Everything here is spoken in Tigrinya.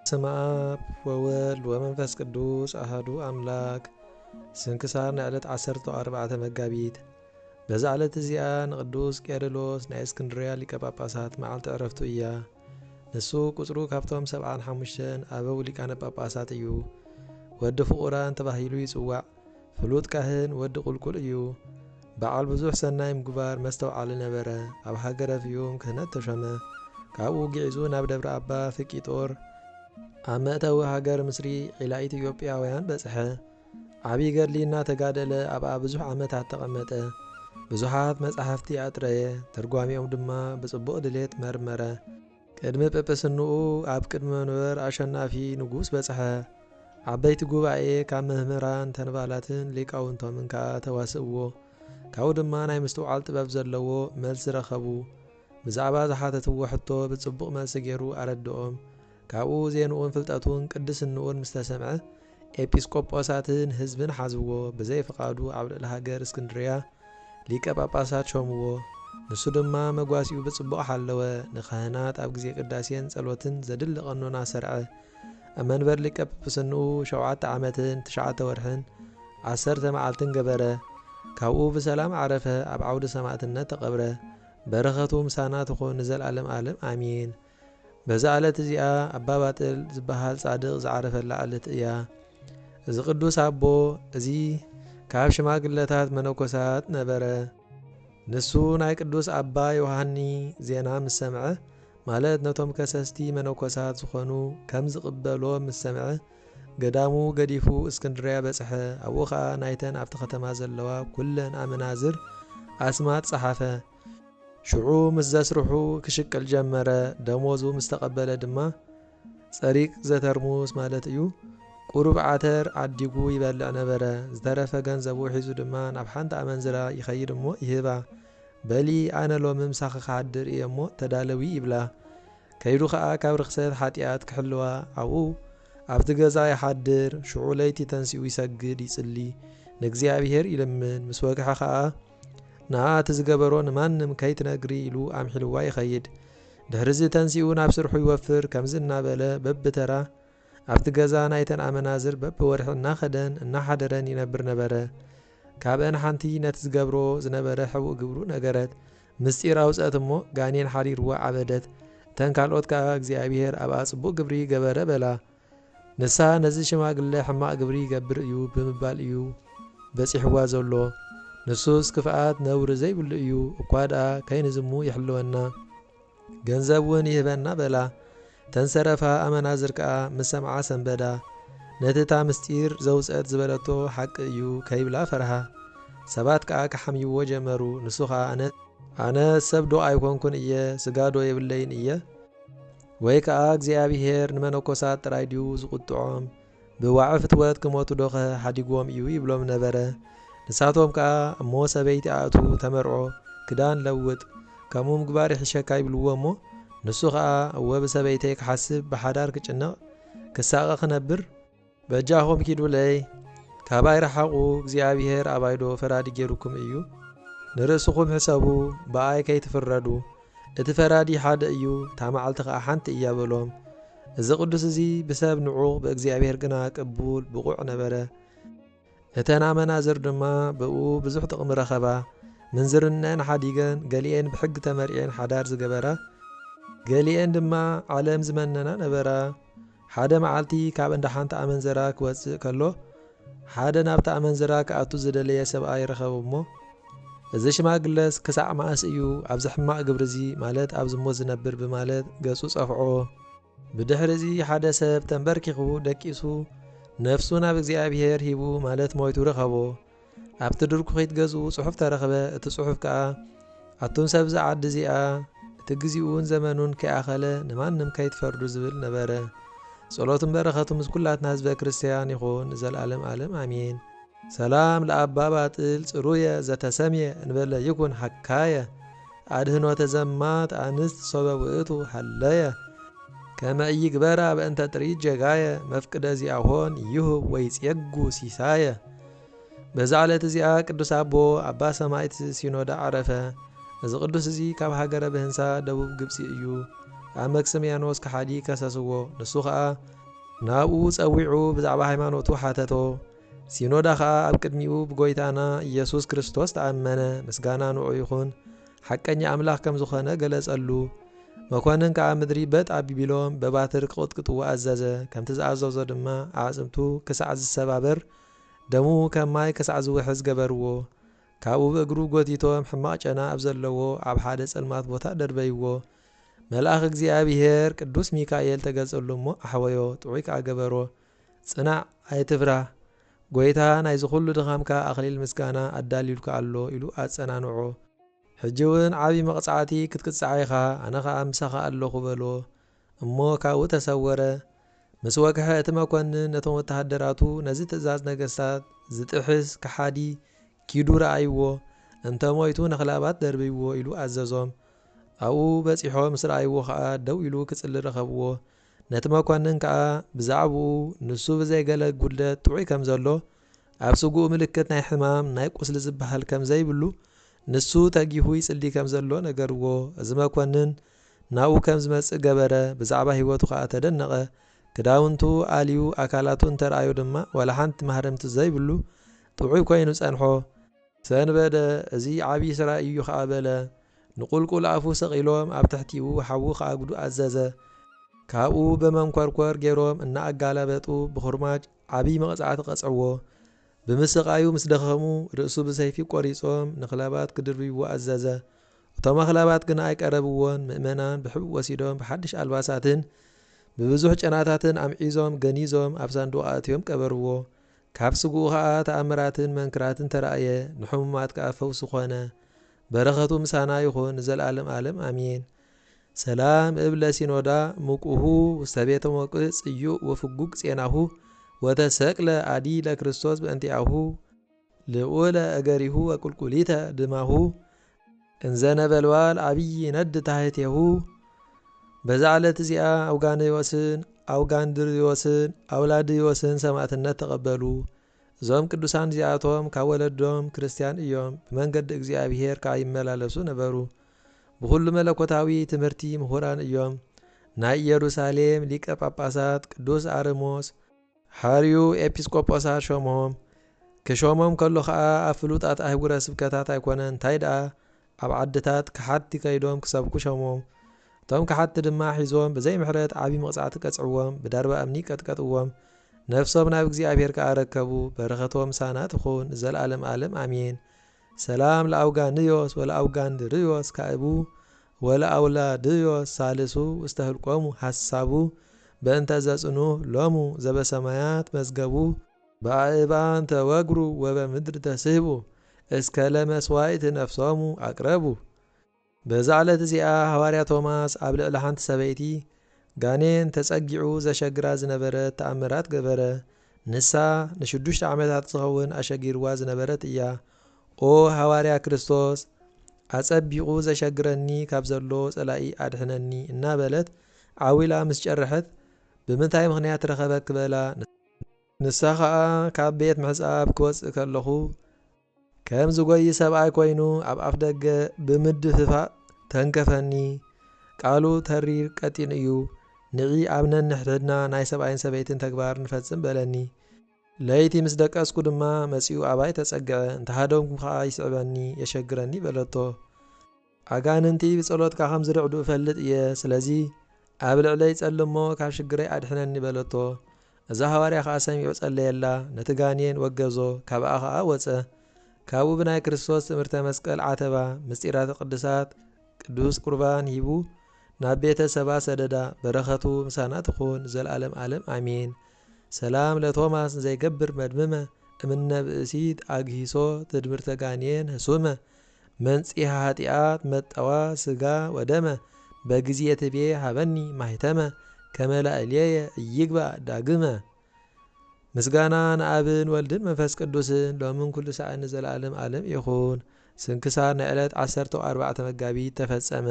ስመ አብ ወወልድ ወመንፈስ ቅዱስ አሐዱ አምላክ። ስንክሳር ንዕለት 14 መጋቢት። በዛ ዕለት እዚኣ ንቅዱስ ቄርሎስ ናይ እስክንድርያ ሊቀ ጳጳሳት መዓልቲ ዕረፍቱ እያ። ንሱ ቁፅሩ ካብቶም 75 አበው ሊቃነ ጳጳሳት እዩ። ወዲ ፍቁራን ተባሂሉ ይጽዋዕ። ፍሉጥ ካህን ወዲ ቁልቁል እዩ። በዓል ብዙሕ ሰናይ ምግባር መስተውዓሊ ነበረ። ኣብ ሃገረ ፍዩም ክህነት ተሾመ። ካብኡ ጊዕዙ ናብ ደብረ አባ ፍቂጦር ኣብ መእተዊ ሃገር ምስሪ ዒላ ኢትዮጵያውያን በጽሐ። ዓብይ ገድሊ እናተጋደለ ኣብኣ ብዙሕ ዓመታት ተቐመጠ። ብዙሓት መጻሕፍቲ ኣጥረየ። ተርጓሚኦም ድማ ብጽቡቕ ድሌት መርመረ። ቅድሚ ጵጵስንኡ ኣብ ቅድሚ መንበር ኣሸናፊ ንጉስ በጽሐ። ዓበይቲ ጉባኤ ካብ መምህራን ተንባላትን ሊቃውንቶምን ከዓ ተዋስእዎ። ካብኡ ድማ ናይ ምስትውዓል ጥበብ ዘለዎ መልሲ ረኸቡ። ብዛዕባ ዝሓተትዎ ሕቶ ብጽቡቕ መልሲ ገይሩ ኣረድኦም። ካብኡ ዜንኡን ፍልጠቱን ቅድስንኡን ምስ ተሰምዐ ኤጲስቆጶሳትን ህዝብን ሓዝዎ። ብዘይ ፍቓዱ ኣብ ልዕሊ ሃገር እስክንድርያ ሊቀ ጳጳሳት ሾምዎ። ንሱ ድማ መጓሲኡ ብጽቡቕ ሓለወ። ንካህናት ኣብ ግዜ ቅዳሴን ጸሎትን ዘድሊ ቐኖና ሰርዐ። ኣብ መንበር ሊቀ ጵጵስንኡ 7 ዓመትን 9 ወርሕን 10 መዓልትን ገበረ። ካብኡ ብሰላም ዓረፈ። ኣብ ዓውዲ ሰማዕትነት ተቐብረ። በረኸቱ ምሳና ትኾን ንዘለዓለም ዓለም ኣሚን። በዛ ዕለት እዚኣ ኣባ ባጥል ዝበሃል ጻድቕ ዝዓረፈላ ዕለት እያ። እዚ ቅዱስ ኣቦ እዚ ካብ ሽማግለታት መነኮሳት ነበረ። ንሱ ናይ ቅዱስ ኣባ ዮሃኒ ዜና ምስ ሰምዐ ማለት ነቶም ከሰስቲ መነኮሳት ዝኾኑ ከም ዝቕበሎ ምስ ሰምዐ ገዳሙ ገዲፉ እስክንድርያ በጽሐ። ኣብኡ ከዓ ናይተን ኣብቲ ከተማ ዘለዋ ኩለን ኣመናዝር ኣስማት ጸሓፈ። ሽዑ ምስ ዘስርሑ ክሽቅል ጀመረ። ደሞዙ ምስ ተቐበለ ድማ ጸሪቅ ዘተርሙስ ማለት እዩ ቁሩብ ዓተር ዓዲጉ ይበልዕ ነበረ። ዝተረፈ ገንዘቡ ሒዙ ድማ ናብ ሓንቲ ኣመንዝራ ይኸይድ እሞ ይህባ። በሊ ኣነ ሎሚ ምሳኺ ክሓድር እየ እሞ ተዳለዊ ይብላ። ከይዱ ከዓ ካብ ርክሰት ሓጢኣት ክሕልዋ ኣብኡ ኣብቲ ገዛ ይሓድር። ሽዑ ለይቲ ተንሲኡ ይሰግድ ይጽሊ፣ ንእግዚኣብሔር ይልምን። ምስ ወግሐ ከዓ ንኣቲ ዝገበሮ ንማንም ከይትነግሪ ኢሉ ኣምሒልዋ ይኸይድ። ድሕሪዚ ተንሲኡ ናብ ስርሑ ይወፍር። ከምዚ እናበለ በብተራ ኣብቲ ገዛ ናይተን ኣመናዝር በብወርሒ እናኸደን እናሓደረን ይነብር ነበረ። ካብአን ሓንቲ ነቲ ዝገብሮ ዝነበረ ሕቡእ ግብሩ ነገረት። ምስጢር ኣውፀት እሞ ጋኔን ሓሪርዋ ዓበደት። እተን ካልኦት ከዓ እግዚኣብሔር ኣብኣ ጽቡቕ ግብሪ ገበረ በላ። ንሳ ነዚ ሽማግለ ሕማቕ ግብሪ ይገብር እዩ ብምባል እዩ በፂሕዋ ዘሎ። ንሱስ ክፍኣት ነውሪ ዘይብሉ እዩ። እኳ ደኣ ከይንዝሙ ይሕልወና ገንዘብ እውን ይህበና በላ። ተንሰረፋ ኣመናዝር ከዓ ምስ ሰምዓ ሰንበዳ። ነቲታ ምስጢር ዘውፀት ዝበለቶ ሓቂ እዩ ከይብላ ፈርሃ። ሰባት ከዓ ክሓምይዎ ጀመሩ። ንሱ ከዓ ኣነ ሰብ ዶ ኣይኮንኩን እየ ስጋዶ የብለይን እየ ወይ ከዓ እግዚኣብሔር ንመነኮሳት ጥራይ ድዩ ዝቁጥዖም ብዋዕ ፍትወት ክሞቱ ዶኸ ሓዲግዎም እዩ ይብሎም ነበረ። ንሳቶም ከዓ እሞ ሰበይቲ ኣእቱ ተመርዖ ክዳን ለውጥ ከምኡ ምግባር ይሕሸካ ይብልዎ እሞ ንሱ ከዓ እወ ብሰበይተይ ክሓስብ ብሓዳር ክጭነቕ ክሳቐ ክነብር በጃኹም ኪዱለይ ካባይ ረሓቑ እግዚኣብሔር ኣባይዶ ፈራዲ ገይሩኩም እዩ። ንርእስኹም ሕሰቡ ብኣይ ከይትፍረዱ እቲ ፈራዲ ሓደ እዩ እታ መዓልቲ ከዓ ሓንቲ እያ በሎም። እዚ ቅዱስ እዚ ብሰብ ንዑቕ ብእግዚኣብሔር ግና ቅቡል ብቑዕ ነበረ። እተን ኣመናዝር ድማ ብኡ ብዙሕ ጥቕሚ ረኸባ። ምንዝርነን ሓዲገን ገሊአን ብሕጊ ተመሪዐን ሓዳር ዝገበራ፣ ገሊአን ድማ ዓለም ዝመነና ነበራ። ሓደ መዓልቲ ካብ እንዳ ሓንቲ ኣመንዝራ ክወፅእ ከሎ ሓደ ናብቲ ኣመንዝራ ክኣቱ ዝደለየ ሰብኣይ ረኸቡ እሞ እዚ ሽማግለስ ክሳዕ ማእስ እዩ ኣብዚ ሕማቕ ግብሪ እዚ ማለት ኣብ ዝሞት ዝነብር ብማለት ገጹ ጸፍዖ። ብድሕሪ እዚ ሓደ ሰብ ተንበርኪኹ ደቂሱ ነፍሱ ናብ እግዚኣብሔር ሂቡ ማለት ሞይቱ ረኸቦ። ኣብቲ ድርኩኺት ገዝኡ ጽሑፍ ተረኽበ። እቲ ጽሑፍ ከዓ ኣቱም ሰብ ዝዓዲ እዚኣ እቲ ግዚኡን ዘመኑን ከይኣኸለ ንማንም ከይትፈርዱ ዝብል ነበረ። ጸሎትን በረኸቱ ምስ ኩላትና ህዝበ ክርስቲያን ይኹን ዘለዓለም ዓለም ኣሚን። ሰላም ለኣባ ባጥል ጽሩየ ዘተሰምየ እንበለ ይኩን ሓካየ ኣድህኖ ተዘማት ኣንስት ሶበ ውእቱ ሃለየ ከመ ኢይግበራ በእንተ ጥሪት ጀጋየ መፍቅደ ዚአሆን ይሁብ ወይ ጽየጉ ሲሳየ። በዛ ዕለት እዚኣ ቅዱስ ኣቦ ኣባ ሰማዕት ሲኖዳ ዓረፈ። እዚ ቅዱስ እዚ ካብ ሃገረ ብህንሳ ደቡብ ግብፂ እዩ። ኣብ መክስምያኖስ ከሓዲ ከሰስዎ ንሱ ከዓ ናብኡ ጸዊዑ ብዛዕባ ሃይማኖቱ ሓተቶ ሲኖዳ ከዓ ኣብ ቅድሚኡ ብጎይታና ኢየሱስ ክርስቶስ ተኣመነ ምስጋና ንዑ ይኹን ሓቀኛ ኣምላኽ ከም ዝኾነ ገለጸሉ መኮንን ከዓ ምድሪ በጥ ኣቢሎም በባትር ክቕጥቅጥዎ ኣዘዘ ከምቲ ዝኣዘዞ ድማ ኣዕጽምቱ ክሳዕ ዝሰባበር ደሙ ከም ማይ ክሳዕ ዝውሕዝ ገበርዎ ካብኡ ብእግሩ ጎቲቶም ሕማቕ ጨና ኣብ ዘለዎ ኣብ ሓደ ጸልማት ቦታ ደርበይዎ መልኣኽ እግዚኣብሔር ቅዱስ ሚካኤል ተገልጸሉ እሞ ኣሕወዮ ጥዑይ ከዓ ገበሮ ጽናዕ ኣይትፍራህ ጎይታ ናይ ዝኹሉ ድኻምካ ኣኽሊል ምስጋና ኣዳልዩልካ ኣሎ ኢሉ ኣጸናንዖ ሕጂ እውን ዓብዪ መቕጻዕቲ ክትቅጽዓ ኢኻ ኣነ ከዓ ምሳኻ ኣለኹ በሎ እሞ ካብኡ ተሰወረ ምስ ወግሐ እቲ መኮንን ነቶም ወተሃደራቱ ነዚ ትእዛዝ ነገሥታት ዝጥሕስ ከሓዲ ኪዱ ረኣይዎ እንተሞይቱ ነኽላባት ደርብይዎ ኢሉ ኣዘዞም ኣብኡ በጺሖም ምስ ረኣይዎ ከዓ ደው ኢሉ ክጽሊ ረኸብዎ ነቲ መኮንን ከዓ ብዛዕባኡ ንሱ ብዘይገለ ጉድለት ጥዑይ ከም ዘሎ ኣብ ስጉኡ ምልክት ናይ ሕማም ናይ ቁስሊ ዝበሃል ከም ዘይብሉ ንሱ ተጊሁ ይጽሊ ከም ዘሎ ነገርዎ እዚ መኮንን ናብኡ ከም ዝመጽእ ገበረ ብዛዕባ ህይወቱ ከዓ ተደነቐ ክዳውንቱ ኣልዩ ኣካላቱ እንተረኣዩ ድማ ወላ ሓንቲ ማህረምቲ ዘይብሉ ጥዑይ ኮይኑ ጸንሖ ሰንበደ እዚ ዓብዪ ስራሕ እዩ ከዓ በለ ንቁልቁል ኣፉ ሰቒሎም ኣብ ትሕቲኡ ሓዊ ከዓ ጉዱ ኣዘዘ ካብኡ በመንኰርኰር ገይሮም እናኣጋላበጡ ብኹርማጅ ዓብዪ መቕጻዕቲ ቐጽዕዎ ብምስቓዩ ምስ ደኸሙ ርእሱ ብሰይፊ ቈሪጾም ንኽላባት ክድርብይዎ ኣዘዘ እቶም ኣኽላባት ግን ኣይቀረብዎን ምእመናን ብሕቡእ ወሲዶም ብሓድሽ ኣልባሳትን ብብዙሕ ጨናታትን ኣምዒዞም ገኒዞም ኣብ ሳንዱቕ ኣእትዮም ቀበርዎ ካብ ስጉኡ ከዓ ተኣምራትን መንክራትን ተረእየ ንሕሙማት ከዓ ፈውሲ ኾነ በረኸቱ ምሳና ይኹን ዘለዓለም ዓለም ኣሜን ሰላም እብለ ሲኖዳ ምቁሁ ውስተ ቤተ መውቅዕ ጽዩቕ ወፍጉግ ጼናሁ ወተሰቅለ አዲ ለክርስቶስ በእንቲአሁ ልዑለ እገሪሁ ወቁልቁሊተ ድማሁ እንዘነበልዋል ዓብዪ ነድ ታሕቴሁ በዛ ዕለት እዚኣ አውጋንድሪዮስን አውላድዮስን ሰማዕትነት ተቐበሉ እዞም ቅዱሳን እዚኣቶም ካብ ወለዶም ክርስቲያን እዮም ብመንገዲ እግዚኣብሔር ከዓ ይመላለሱ ነበሩ ብኩሉ መለኮታዊ ትምህርቲ ምሁራን እዮም ናይ ኢየሩሳሌም ሊቀ ጳጳሳት ቅዱስ አርሞስ ሓርዩ ኤጲስቆጶሳት ሾሞም ክሾሞም ከሎ ከዓ ኣብ ፍሉጣት ኣህጉረ ስብከታት ኣይኮነን እንታይ ደኣ ኣብ ዓድታት ክሓቲ ከይዶም ክሰብኩ ሾሞም እቶም ክሓቲ ድማ ሒዞም ብዘይ ምሕረት ዓብዪ መቕጻዕቲ ቀጽዕዎም ብዳርባ እምኒ ቀጥቀጥዎም ነፍሶም ናብ እግዚኣብሔር ከዓ ረከቡ በረኸቶም ሳና ትኹን ዘለዓለም ዓለም ኣሜን ሰላም ለአውጋንዮስ ወለአውጋንድርዮስ ካእቡ ወለአውላድዮስ ሳልሱ ውስተ ህልቆሙ ሓሳቡ በእንተ ዘጽኑ ሎሙ ዘበሰማያት መዝገቡ በአእባን ተወግሩ ወበምድር ተስህቡ እስከ ለመስዋዕት ነፍሶሙ አቅረቡ በዛ ዕለት እዚኣ ሐዋርያ ቶማስ ኣብ ልዕሊ ሓንቲ ሰበይቲ ጋኔን ተጸጊዑ ዘሸግራ ዝነበረት ተኣምራት ገበረ ንሳ ን6 ዓመታት ዝኸውን ኣሸጊርዋ ዝነበረት እያ ኦ ሐዋርያ ክርስቶስ ኣጸቢቑ ዘሸግረኒ ካብ ዘሎ ጸላኢ ኣድሕነኒ እናበለት ዓዊላ ምስ ጨርሐት ብምንታይ ምኽንያት ረኸበ ክበላ ንሳ ከዓ ካብ ቤት ምሕጻብ ክወፅእ ከለኹ ከም ዝጎይ ሰብኣይ ኮይኑ ኣብ ኣፍ ደገ ብምድፍፋእ ተንከፈኒ ቃሉ ተሪር ቀጢን እዩ ንዒ ኣብ ነንሕድና ናይ ሰብኣይን ሰበይትን ተግባር ንፈጽም በለኒ ለይቲ ምስ ደቀስኩ ድማ መጺኡ ኣባይ ተጸግዐ እንተሃደምኩም ከዓ ይስዕበኒ የሸግረኒ በለቶ ኣጋንንቲ ብጸሎትካ ከም ዝርዕዱ እፈልጥ እየ ስለዚ ኣብ ልዕለይ ጸልሞ ካብ ሽግረይ ኣድሕነኒ በለቶ እዛ ሐዋርያ ከዓ ሰሚዑ ጸለየላ ነቲ ጋኔን ወገዞ ካብኣ ከዓ ወፀ ካብኡ ብናይ ክርስቶስ ትምህርተ መስቀል ዓተባ ምስጢራተ ቅዱሳት ቅዱስ ቁርባን ሂቡ ናብ ቤተ ሰባ ሰደዳ በረኸቱ ምሳና ትኹን ዘለዓለም ዓለም ኣሜን ሰላም ለቶማስ ዘይገብር መድምመ እምነ ብእሲት ኣግሂሶ ትድምርተ ጋኔን ህሱመ መንጺሐ ኃጢአት መጠዋ ስጋ ወደመ በጊዜ ትቤ ሃበኒ ማይተመ ከመላእልየ እይግባእ ዳግመ ምስጋና ንአብን ወልድን መንፈስ ቅዱስን ሎምን ኩሉ ሰዓን ዘለዓለም ዓለም ይኹን ስንክሳር ናይ ዕለት 14 መጋቢት ተፈጸመ